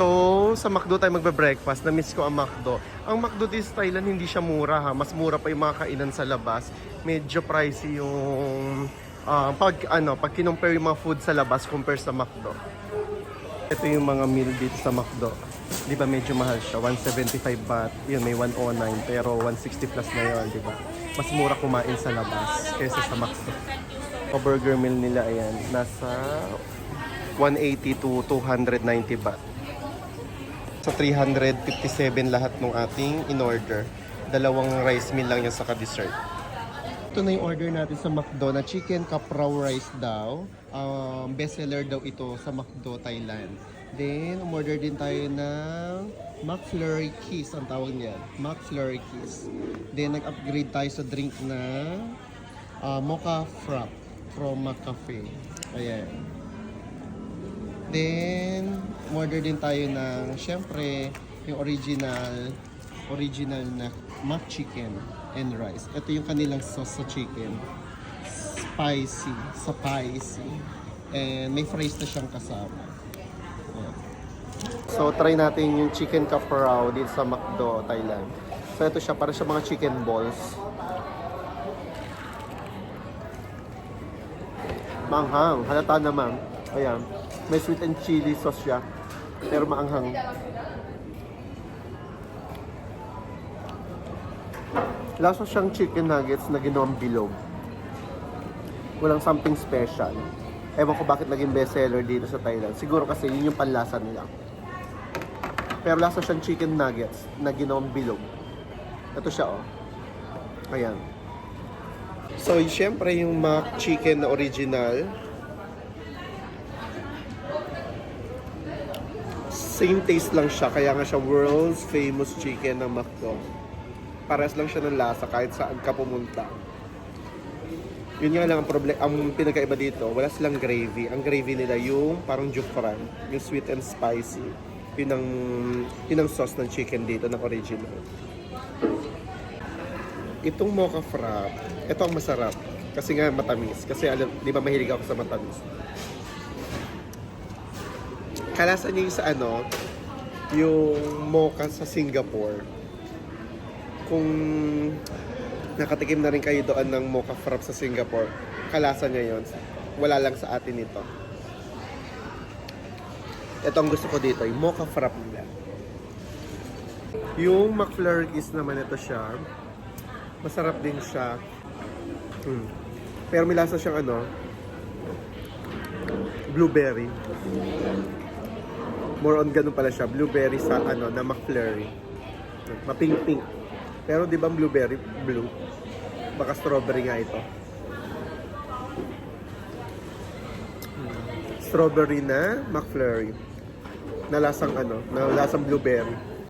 So, sa McDo tayo magbe-breakfast. Na-miss ko ang McDo. Ang McDo dito sa Thailand, hindi siya mura ha. Mas mura pa yung mga kainan sa labas. Medyo pricey yung pag kinumpare yung mga food sa labas compare sa McDo. Ito yung mga meal dito sa McDo. Di ba medyo mahal siya? 175 baht. Yun, may 109 pero 160 plus na yun, di ba? Mas mura kumain sa labas kaysa sa McDo. O burger meal nila, ayan, nasa 180 to 290 baht. Sa 357 lahat ng ating in-order. Dalawang rice meal lang yan sa ka-dessert. Ito na yung order natin sa McDo na chicken kapraw rice daw. Bestseller daw ito sa McDo, Thailand. Then, umorder din tayo ng McFlurry Kiss, ang tawag niya. McFlurry Kiss. Then, nag-upgrade tayo sa drink na Mocha Frap from McCafe. Ayan. Then, umorder din tayo ng, syempre, yung original na McChicken and rice. Ito yung kanilang sauce sa chicken. Spicy. And may fries na siyang kasama. Ayan. So, try natin yung chicken kaprao dito sa McDo, Thailand. So, ito siya, para sa mga chicken balls. Manghang. Halata naman. Ayan. May sweet and chili sauce siya. Pero maanghang. Lasa siyang chicken nuggets na ginawang bilog. Walang something special. Ewan ko bakit naging bestseller dito sa Thailand. Siguro kasi yun yung panlasa nila. Pero lasa siyang chicken nuggets na ginawang bilog. Ito siya, oh. Ayan. So, syempre yung McChicken na original. Same taste lang siya, kaya nga siya world's famous chicken ng McDo. Pares lang siya ng lasa kahit saan ka pumunta. Yun nga lang ang pinagkaiba dito, wala silang gravy. Ang gravy nila yung parang jufran, yung sweet and spicy. Yun ang sauce ng chicken dito, ng original. Itong mocha frap, ito ang masarap. Kasi nga matamis. Kasi alam, di ba mahilig ako sa matamis. Kalasa niya yung sa yung mocha sa Singapore. Kung nakatikim na rin kayo doon ng mocha frap sa Singapore, kalasa niya yun. Wala lang sa atin ito. Ito ang gusto ko dito, yung mocha frap nila. Yung McFlurry Kiss naman, ito siya. Masarap din siya. Pero may lasa siyang blueberry. More on ganun pala siya, blueberry sa na McFlurry. Mapink-pink. Pero di ba blueberry blue? Baka strawberry nga ito. Strawberry na McFlurry. Na lasang blueberry.